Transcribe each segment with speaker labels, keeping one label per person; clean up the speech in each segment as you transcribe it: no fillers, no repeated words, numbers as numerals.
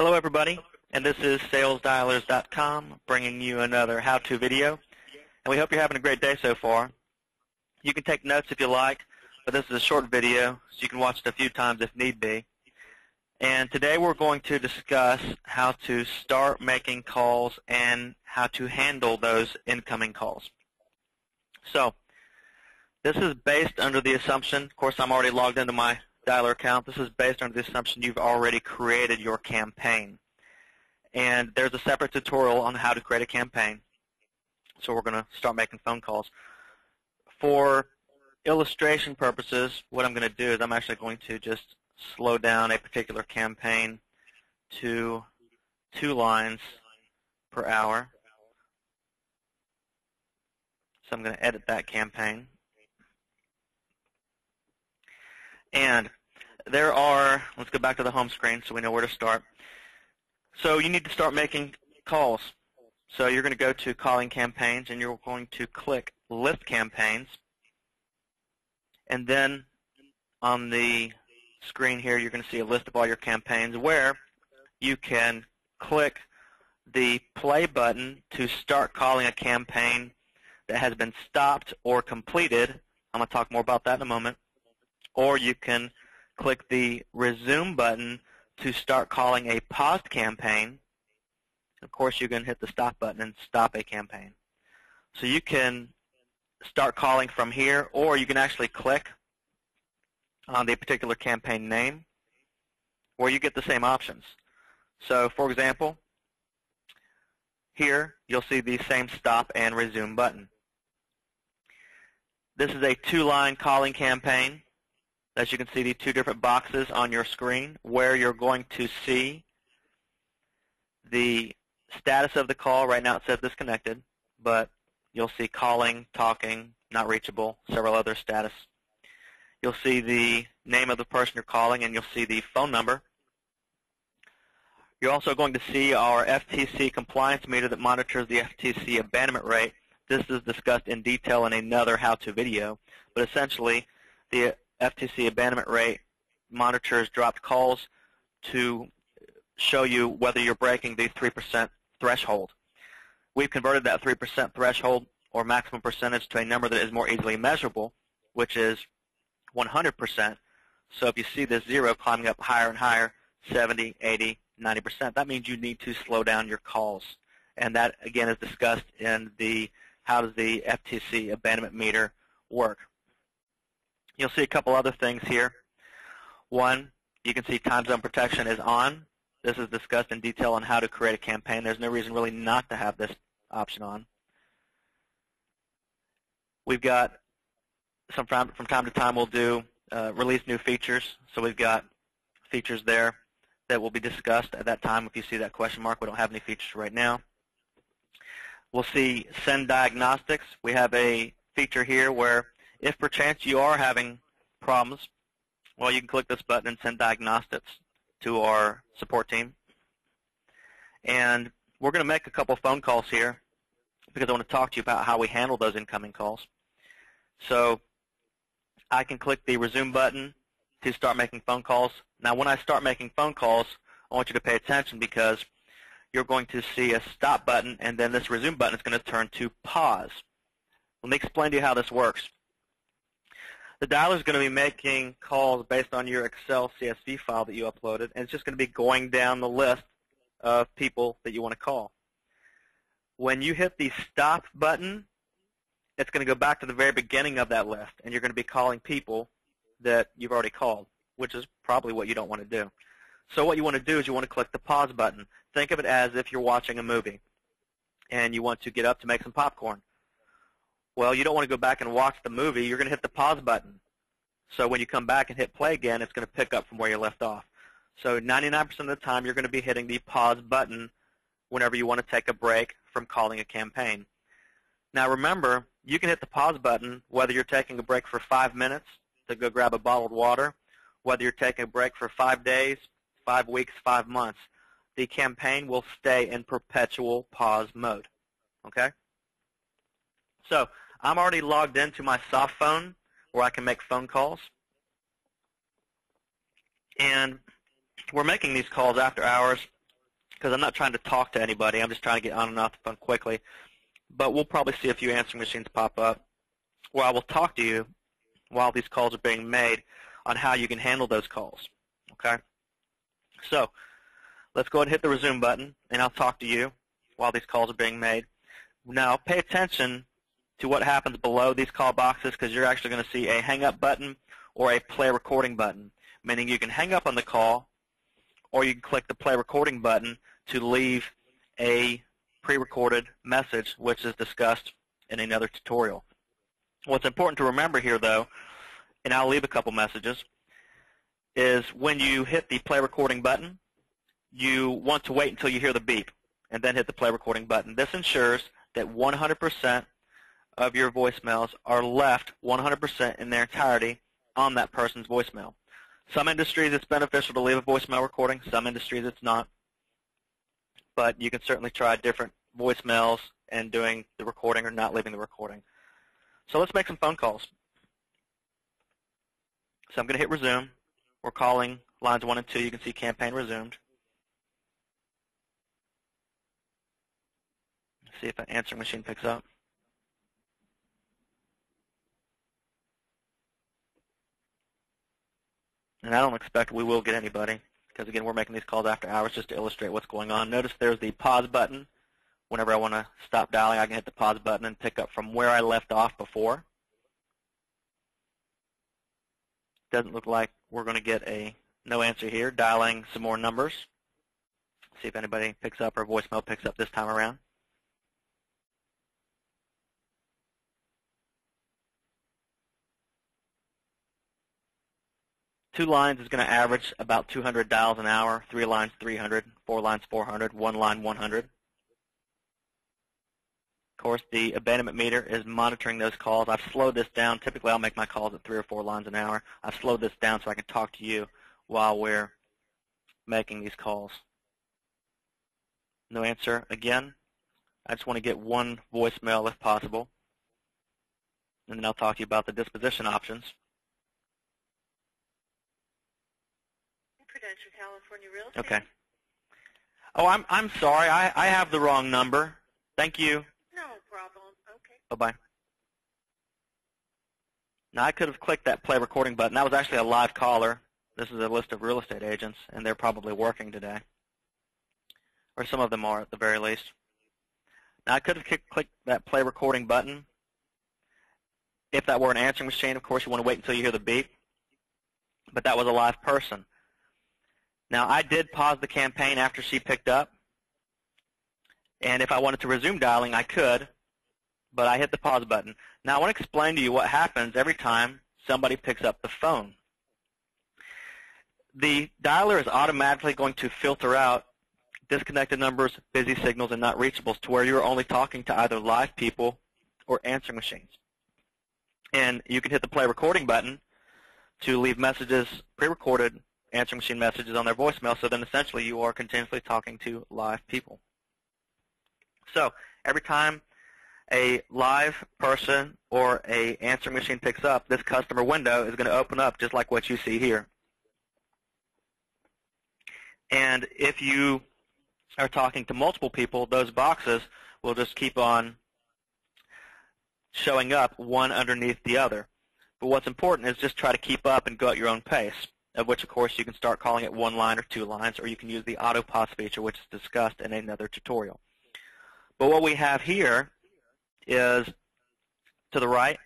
Speaker 1: Hello everybody, and this is salesdialers.com bringing you another how-to video, and we hope you're having a great day so far. You can take notes if you like, but this is a short video, so you can watch it a few times if need be. And today we're going to discuss how to start making calls and how to handle those incoming calls. So this is based under the assumption, of course I'm already logged into my dialer account. This is based on the assumption you've already created your campaign. And there's a separate tutorial on how to create a campaign. So we're going to start making phone calls. For illustration purposes, what I'm going to do is I'm actually going to just slow down a particular campaign to 2 lines per hour. So I'm going to edit that campaign. And there are, let's go back to the home screen so we know where to start. So you need to start making calls. So you're going to go to calling campaigns and you're going to click list campaigns. And then on the screen here you're going to see a list of all your campaigns where you can click the play button to start calling a campaign that has been stopped or completed. I'm going to talk more about that in a moment. Or you can click the resume button to start calling a paused campaign. Of course, you can hit the stop button and stop a campaign. So you can start calling from here, or you can actually click on the particular campaign name, where you get the same options. So, for example, here you'll see the same stop and resume button. This is a 2-line calling campaign. As you can see, the 2 different boxes on your screen where you're going to see the status of the call. Right now it says disconnected, but you'll see calling, talking, not reachable, several other status. You'll see the name of the person you're calling, and you'll see the phone number. You're also going to see our FTC compliance meter that monitors the FTC abandonment rate. This is discussed in detail in another how-to video, but essentially the FTC abandonment rate monitors dropped calls to show you whether you're breaking the 3% threshold. We've converted that 3% threshold or maximum percentage to a number that is more easily measurable, which is 100%. So if you see this 0 climbing up higher and higher, 70, 80, 90%, that means you need to slow down your calls. And that, again, is discussed in the how does the FTC abandonment meter work. You'll see a couple other things here. One, you can see time zone protection is on. This is discussed in detail on how to create a campaign. There's no reason really not to have this option on. We've got from time to time we'll do release new features. So we've got features there that will be discussed at that time. If you see that question mark, we don't have any features right now. We'll see send diagnostics. We have a feature here where if perchance you are having problems, well, you can click this button and send diagnostics to our support team. And we're going to make a couple phone calls here because I want to talk to you about how we handle those incoming calls. So I can click the resume button to start making phone calls. Now, when I start making phone calls, I want you to pay attention because you're going to see a stop button, and then this resume button is going to turn to pause. Let me explain to you how this works. The dialer is going to be making calls based on your Excel CSV file that you uploaded, and it's just going to be going down the list of people that you want to call. When you hit the stop button, it's going to go back to the very beginning of that list, and you're going to be calling people that you've already called, which is probably what you don't want to do. So what you want to do is you want to click the pause button. Think of it as if you're watching a movie, and you want to get up to make some popcorn. Well, you don't want to go back and watch the movie. You're going to hit the pause button. So when you come back and hit play again, it's going to pick up from where you left off. So 99% of the time, you're going to be hitting the pause button whenever you want to take a break from calling a campaign. Now remember, you can hit the pause button whether you're taking a break for 5 minutes to go grab a bottled water, whether you're taking a break for 5 days, 5 weeks, 5 months. The campaign will stay in perpetual pause mode. Okay? So I'm already logged into my soft phone where I can make phone calls. And we're making these calls after hours because I'm not trying to talk to anybody. I'm just trying to get on and off the phone quickly. But we'll probably see a few answering machines pop up where I will talk to you while these calls are being made on how you can handle those calls. Okay? So let's go ahead and hit the resume button, and I'll talk to you while these calls are being made. Now, pay attention to what happens below these call boxes, because you're actually going to see a hang up button or a play recording button, meaning you can hang up on the call or you can click the play recording button to leave a pre-recorded message, which is discussed in another tutorial. What's important to remember here, though, and I'll leave a couple messages, is when you hit the play recording button, you want to wait until you hear the beep and then hit the play recording button. This ensures that 100% of your voicemails are left 100% in their entirety on that person's voicemail. Some industries it's beneficial to leave a voicemail recording. Some industries it's not. But you can certainly try different voicemails and doing the recording or not leaving the recording. So let's make some phone calls. So I'm going to hit resume. We're calling lines 1 and 2. You can see campaign resumed. Let's see if an answering machine picks up. And I don't expect we will get anybody because, again, we're making these calls after hours just to illustrate what's going on. Notice there's the pause button. Whenever I want to stop dialing, I can hit the pause button and pick up from where I left off before. Doesn't look like we're going to get a no answer here. Dialing some more numbers. See if anybody picks up or voicemail picks up this time around. Two lines is going to average about 200 dials an hour. 3 lines, 300. 4 lines, 400. 1 line, 100. Of course, the abandonment meter is monitoring those calls. I've slowed this down. Typically, I'll make my calls at 3 or 4 lines an hour. I've slowed this down so I can talk to you while we're making these calls. No answer again. I just want to get one voicemail if possible. And then I'll talk to you about the disposition options.
Speaker 2: Prudential California Real Estate.
Speaker 1: Okay. Oh, I'm sorry. I have the wrong number. Thank you.
Speaker 2: No problem. Okay.
Speaker 1: Bye-bye. Now, I could have clicked that play recording button. That was actually a live caller. This is a list of real estate agents, and they're probably working today. Or some of them are, at the very least. Now, I could have clicked that play recording button. If that were an answering machine, of course, you want to wait until you hear the beep. But that was a live person. Now, I did pause the campaign after she picked up. And if I wanted to resume dialing, I could. But I hit the pause button. Now, I want to explain to you what happens every time somebody picks up the phone. The dialer is automatically going to filter out disconnected numbers, busy signals, and not reachables to where you're only talking to either live people or answering machines. And you can hit the play recording button to leave messages, pre-recorded answering machine messages on their voicemail, so then essentially you are continuously talking to live people. So every time a live person or a answering machine picks up, this customer window is going to open up just like what you see here. And if you are talking to multiple people, those boxes will just keep on showing up one underneath the other. But what's important is just try to keep up and go at your own pace, of which, of course, you can start calling it 1 line or 2 lines, or you can use the auto pause feature, which is discussed in another tutorial. But what we have here is, to the right,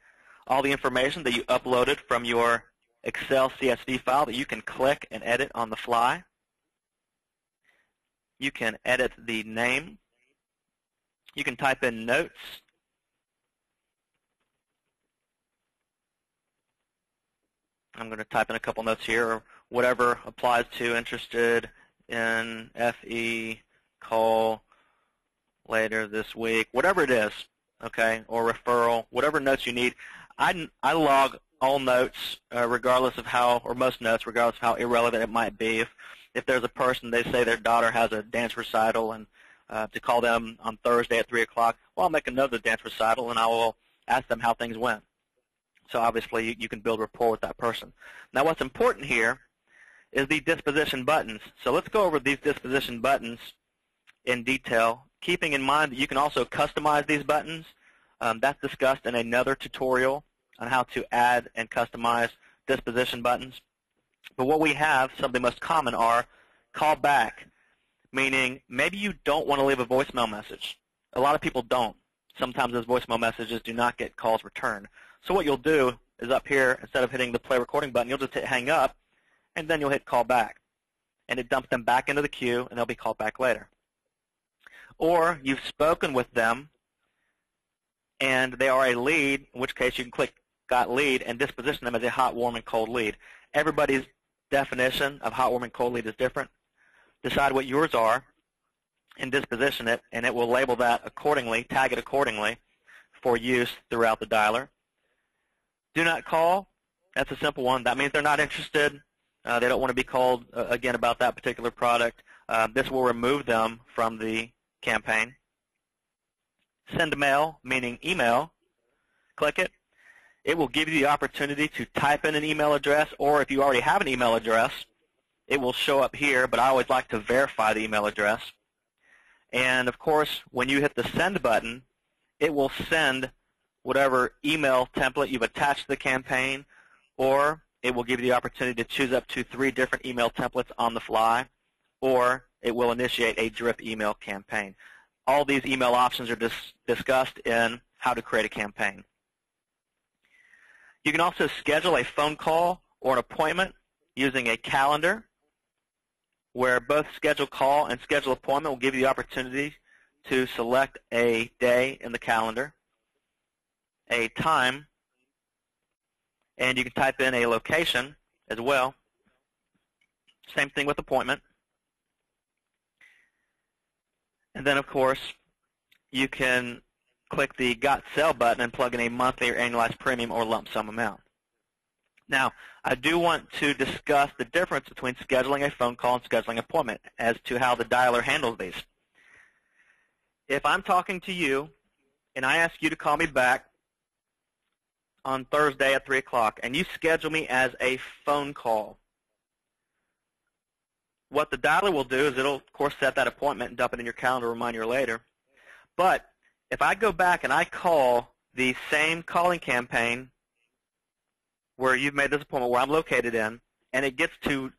Speaker 1: all the information that you uploaded from your Excel CSV file that you can click and edit on the fly. You can edit the name. You can type in notes. I'm going to type in a couple notes here, or whatever applies to interested in FE call later this week, whatever it is, okay, or referral, whatever notes you need. I log all notes regardless of how, or most notes, regardless of how irrelevant it might be. If there's a person, they say their daughter has a dance recital and to call them on Thursday at 3 o'clock, well, I'll make a note of the dance recital and I will ask them how things went. So obviously you can build rapport with that person. Now what's important here is the disposition buttons. So let's go over these disposition buttons in detail, keeping in mind that you can also customize these buttons. That's discussed in another tutorial on how to add and customize disposition buttons. But what we have, some of the most common, are call back, meaning maybe you don't want to leave a voicemail message. A lot of people don't. Sometimes those voicemail messages do not get calls returned. So what you'll do is up here, instead of hitting the play recording button, you'll just hit hang up, and then you'll hit call back. And it dumps them back into the queue, and they'll be called back later. Or you've spoken with them, and they are a lead, in which case you can click Got Lead and disposition them as a hot, warm, and cold lead. Everybody's definition of hot, warm, and cold lead is different. Decide what yours are and disposition it, and it will label that accordingly, tag it accordingly for use throughout the dialer. Do not call. That's a simple one. That means they're not interested. They don't want to be called, again, about that particular product. This will remove them from the campaign. Send mail, meaning email. Click it. It will give you the opportunity to type in an email address, or if you already have an email address, it will show up here, but I always like to verify the email address. And, of course, when you hit the send button, it will send whatever email template you've attached to the campaign, or it will give you the opportunity to choose up to 3 different email templates on the fly, or it will initiate a drip email campaign. All these email options are discussed in how to create a campaign. You can also schedule a phone call or an appointment using a calendar, where both schedule call and schedule appointment will give you the opportunity to select a day in the calendar, a time, and you can type in a location as well. Same thing with appointment. And then, of course, you can click the Got Sell button and plug in a monthly or annualized premium or lump sum amount. Now, I do want to discuss the difference between scheduling a phone call and scheduling an appointment as to how the dialer handles these. If I'm talking to you and I ask you to call me back on Thursday at 3 o'clock and you schedule me as a phone call, what the dialer will do is it'll, of course, set that appointment and dump it in your calendar to remind you later. But if I go back and I call the same calling campaign where you've made this appointment, where I'm located in, and it gets to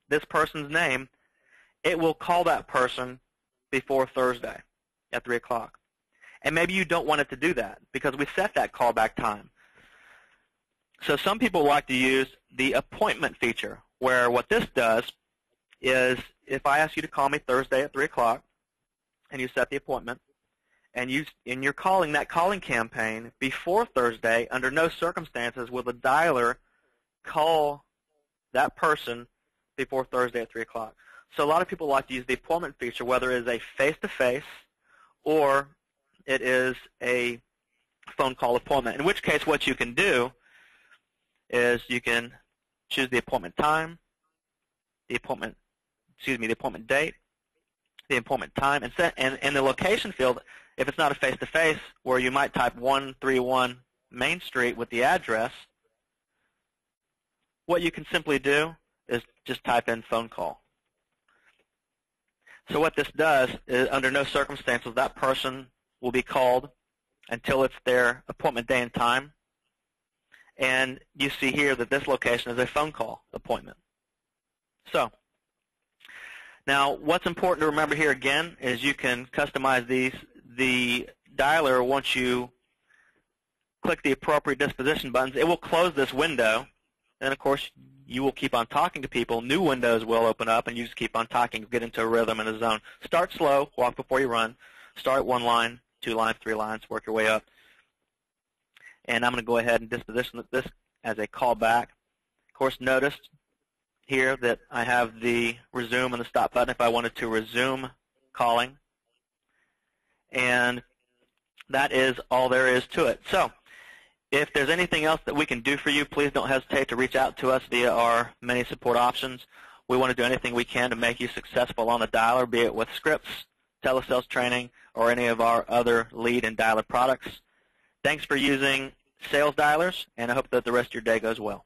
Speaker 1: this person's name, it will call that person before Thursday at 3 o'clock. And maybe you don't want it to do that because we set that callback time. So some people like to use the appointment feature, where what this does is if I ask you to call me Thursday at 3 o'clock and you set the appointment, and you're calling that calling campaign before Thursday, under no circumstances will the dialer call that person before Thursday at 3 o'clock. So a lot of people like to use the appointment feature, whether it is a face-to-face or it is a phone call appointment, in which case what you can do is you can choose the appointment time, the appointment date, the appointment time, and in the location field, if it's not a face-to-face, where you might type 131 Main Street with the address, what you can simply do is just type in phone call. So what this does is, under no circumstances, that person will be called until it's their appointment day and time. And you see here that this location is a phone call appointment. So now what's important to remember here again is you can customize these. The dialer, once you click the appropriate disposition buttons, it will close this window. And, of course, you will keep on talking to people. New windows will open up, and you just keep on talking, get into a rhythm and a zone. Start slow, walk before you run. Start at 1 line, 2 lines, 3 lines, work your way up. And I'm going to go ahead and disposition this as a callback. Of course, notice here that I have the resume and the stop button if I wanted to resume calling. And that is all there is to it. So if there's anything else that we can do for you, please don't hesitate to reach out to us via our many support options. We want to do anything we can to make you successful on the dialer, be it with scripts, telesales training, or any of our other lead and dialer products. Thanks for using sales dialers, and I hope that the rest of your day goes well.